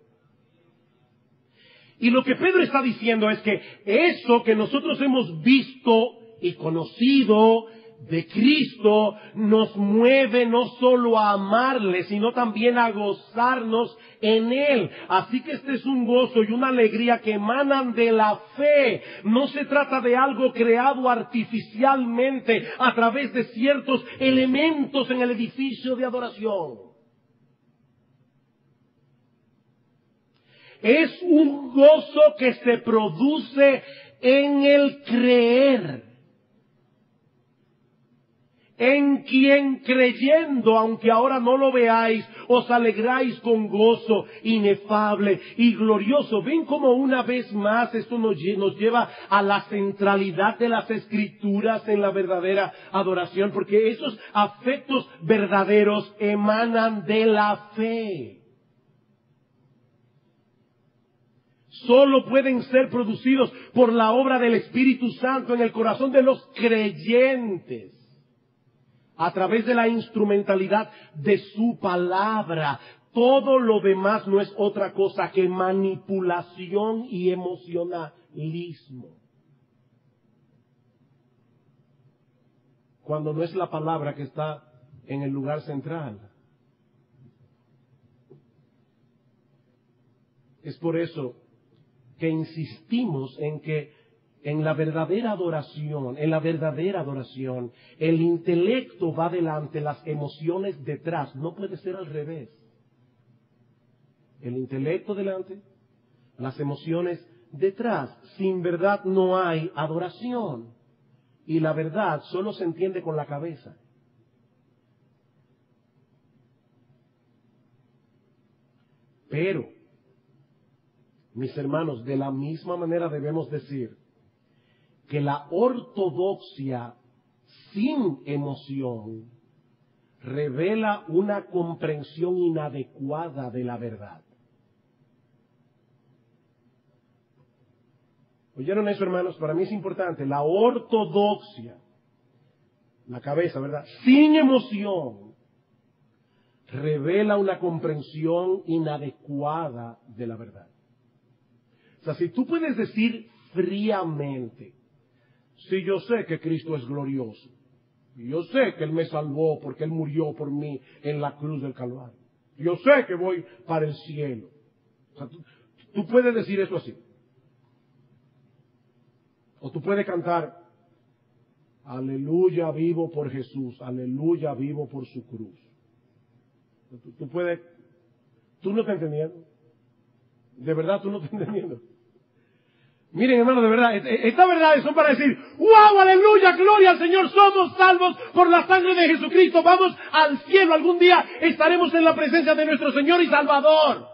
Speaker 1: Y lo que Pedro está diciendo es que eso que nosotros hemos visto y conocido de Cristo nos mueve no solo a amarle, sino también a gozarnos en Él. Así que este es un gozo y una alegría que emanan de la fe. No se trata de algo creado artificialmente a través de ciertos elementos en el edificio de adoración. Es un gozo que se produce en el creer. En quien creyendo, aunque ahora no lo veáis, os alegráis con gozo inefable y glorioso. Ven como una vez más esto nos lleva a la centralidad de las Escrituras en la verdadera adoración, porque esos afectos verdaderos emanan de la fe. Solo pueden ser producidos por la obra del Espíritu Santo en el corazón de los creyentes, a través de la instrumentalidad de su palabra. Todo lo demás no es otra cosa que manipulación y emocionalismo. Cuando no es la palabra que está en el lugar central. Es por eso que insistimos en que en la verdadera adoración, el intelecto va delante, las emociones detrás. No puede ser al revés. El intelecto delante, las emociones detrás. Sin verdad no hay adoración. Y la verdad solo se entiende con la cabeza. Pero, mis hermanos, de la misma manera debemos decir que la ortodoxia sin emoción revela una comprensión inadecuada de la verdad. ¿Oyeron eso, hermanos? Para mí es importante. La ortodoxia, la cabeza, ¿verdad? Sin emoción, revela una comprensión inadecuada de la verdad. O sea, si tú puedes decir fríamente, sí, yo sé que Cristo es glorioso, y yo sé que Él me salvó porque Él murió por mí en la cruz del Calvario, yo sé que voy para el cielo. O sea, tú puedes decir eso así. O tú puedes cantar, aleluya, vivo por Jesús, aleluya, vivo por su cruz. Tú no estás entendiendo. De verdad, tú no estás entendiendo. Miren, hermanos, de verdad, estas verdades son para decir, ¡wow, aleluya, gloria al Señor! Somos salvos por la sangre de Jesucristo. Vamos al cielo. Algún día estaremos en la presencia de nuestro Señor y Salvador.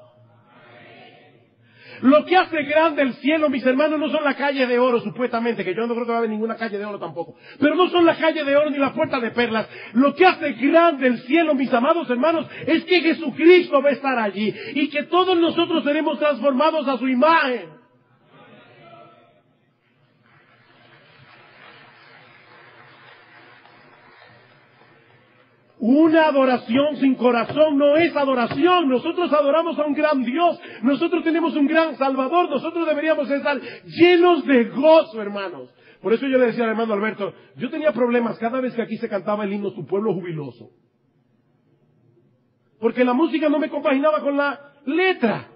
Speaker 1: Lo que hace grande el cielo, mis hermanos, no son la calle de oro, supuestamente, que yo no creo que va a haber ninguna calle de oro tampoco. Pero no son la calle de oro ni la puerta de perlas. Lo que hace grande el cielo, mis amados hermanos, es que Jesucristo va a estar allí y que todos nosotros seremos transformados a su imagen. Una adoración sin corazón no es adoración. Nosotros adoramos a un gran Dios. Nosotros tenemos un gran Salvador. Nosotros deberíamos estar llenos de gozo, hermanos. Por eso yo le decía al hermano Alberto, yo tenía problemas cada vez que aquí se cantaba el himno Tu Pueblo Jubiloso. Porque la música no me compaginaba con la letra.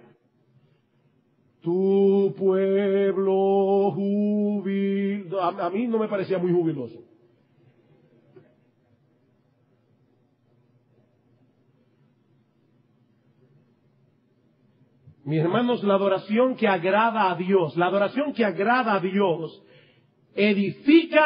Speaker 1: Tu pueblo jubiloso. A mí no me parecía muy jubiloso. Mis hermanos, la adoración que agrada a Dios, edifica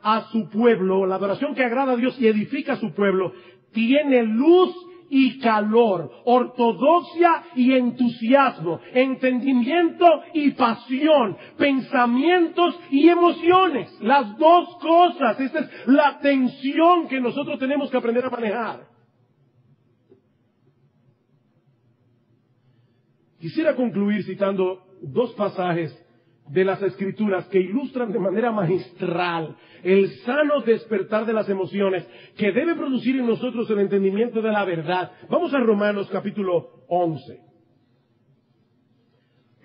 Speaker 1: a su pueblo, la adoración que agrada a Dios y edifica a su pueblo, tiene luz y calor, ortodoxia y entusiasmo, entendimiento y pasión, pensamientos y emociones. Las dos cosas, esa es la tensión que nosotros tenemos que aprender a manejar. Quisiera concluir citando dos pasajes de las Escrituras que ilustran de manera magistral el sano despertar de las emociones que debe producir en nosotros el entendimiento de la verdad. Vamos a Romanos capítulo 11.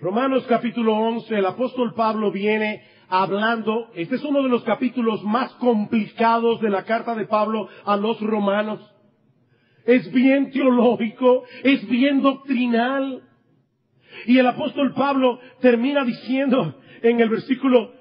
Speaker 1: Romanos capítulo 11, el apóstol Pablo viene hablando, este es uno de los capítulos más complicados de la carta de Pablo a los romanos. Es bien teológico, es bien doctrinal. Y el apóstol Pablo termina diciendo en el versículo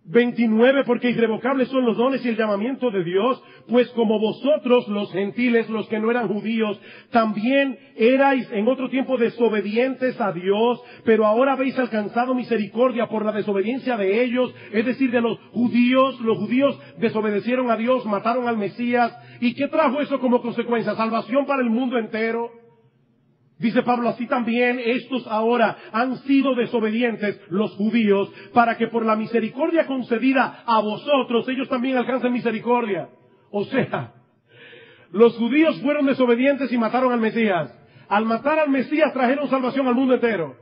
Speaker 1: 29, porque irrevocables son los dones y el llamamiento de Dios, pues como vosotros los gentiles, los que no eran judíos, también erais en otro tiempo desobedientes a Dios, pero ahora habéis alcanzado misericordia por la desobediencia de ellos, es decir, de los judíos desobedecieron a Dios, mataron al Mesías. ¿Y qué trajo eso como consecuencia? Salvación para el mundo entero. Dice Pablo, así también estos ahora han sido desobedientes, los judíos, para que por la misericordia concedida a vosotros, ellos también alcancen misericordia. O sea, los judíos fueron desobedientes y mataron al Mesías. Al matar al Mesías trajeron salvación al mundo entero.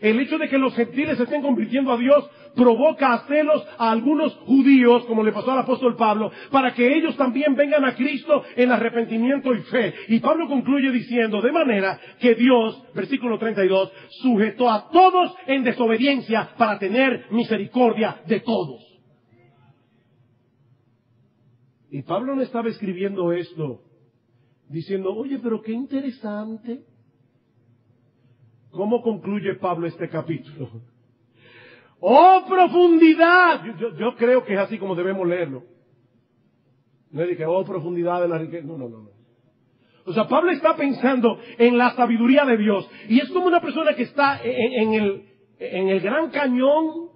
Speaker 1: El hecho de que los gentiles se estén convirtiendo a Dios provoca a celos a algunos judíos, como le pasó al apóstol Pablo, para que ellos también vengan a Cristo en arrepentimiento y fe. Y Pablo concluye diciendo, de manera que Dios, versículo 32, sujetó a todos en desobediencia para tener misericordia de todos. Y Pablo no estaba escribiendo esto diciendo, oye, pero qué interesante. ¿Cómo concluye Pablo este capítulo? ¡Oh, profundidad! Yo creo que es así como debemos leerlo. No es de que, oh, profundidad de la riqueza. No. O sea, Pablo está pensando en la sabiduría de Dios. Y es como una persona que está en el Gran Cañón,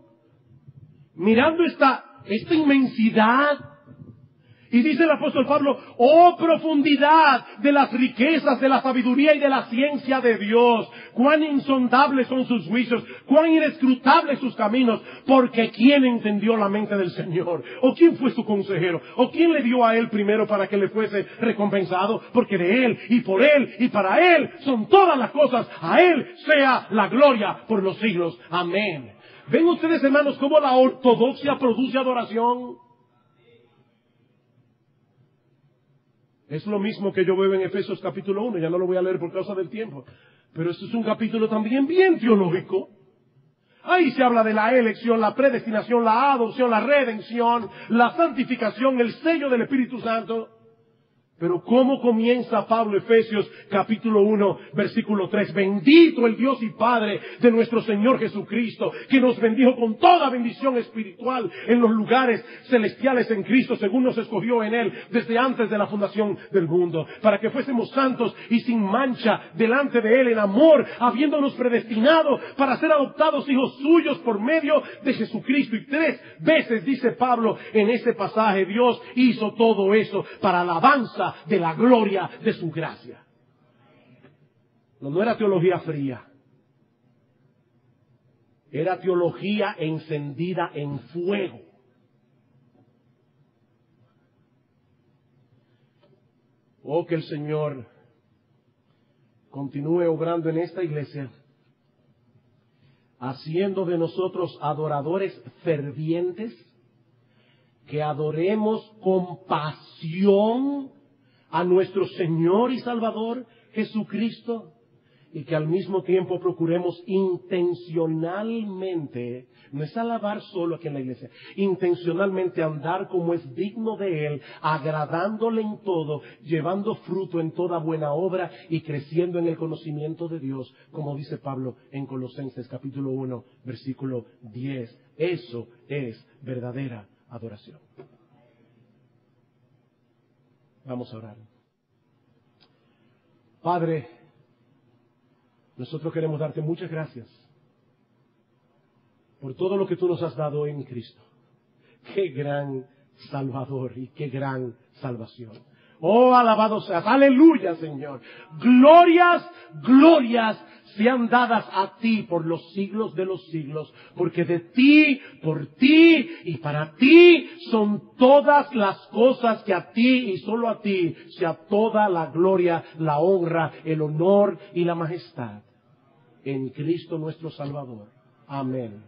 Speaker 1: mirando esta inmensidad. Y dice el apóstol Pablo, oh profundidad de las riquezas, de la sabiduría y de la ciencia de Dios. Cuán insondables son sus juicios, cuán inescrutables sus caminos. Porque ¿quién entendió la mente del Señor? ¿O quién fue su consejero? ¿O quién le dio a él primero para que le fuese recompensado? Porque de él y por él y para él son todas las cosas. A él sea la gloria por los siglos. Amén. ¿Ven ustedes, hermanos, cómo la ortodoxia produce adoración? Es lo mismo que yo veo en Efesios capítulo 1, ya no lo voy a leer por causa del tiempo. Pero esto es un capítulo también bien teológico. Ahí se habla de la elección, la predestinación, la adopción, la redención, la santificación, el sello del Espíritu Santo. Pero ¿cómo comienza Pablo Efesios capítulo 1 versículo 3? Bendito el Dios y Padre de nuestro Señor Jesucristo, que nos bendijo con toda bendición espiritual en los lugares celestiales en Cristo, según nos escogió en Él desde antes de la fundación del mundo, para que fuésemos santos y sin mancha delante de Él en amor, habiéndonos predestinado para ser adoptados hijos suyos por medio de Jesucristo. Y 3 veces dice Pablo en ese pasaje, Dios hizo todo eso para alabanza de la gloria de su gracia. No era teología fría. Era teología encendida en fuego. Oh, que el Señor continúe obrando en esta iglesia, haciendo de nosotros adoradores fervientes, que adoremos con pasión a nuestro Señor y Salvador Jesucristo, y que al mismo tiempo procuremos intencionalmente, no es alabar solo aquí en la iglesia, intencionalmente andar como es digno de Él, agradándole en todo, llevando fruto en toda buena obra y creciendo en el conocimiento de Dios, como dice Pablo en Colosenses capítulo 1, versículo 10. Eso es verdadera adoración. Vamos a orar. Padre, nosotros queremos darte muchas gracias por todo lo que tú nos has dado en Cristo. Qué gran Salvador y qué gran salvación. Oh, alabado seas. Aleluya, Señor. Glorias, glorias sean dadas a ti por los siglos de los siglos, porque de ti, por ti y para ti son todas las cosas, que a ti y solo a ti sea toda la gloria, la honra, el honor y la majestad. En Cristo nuestro Salvador. Amén.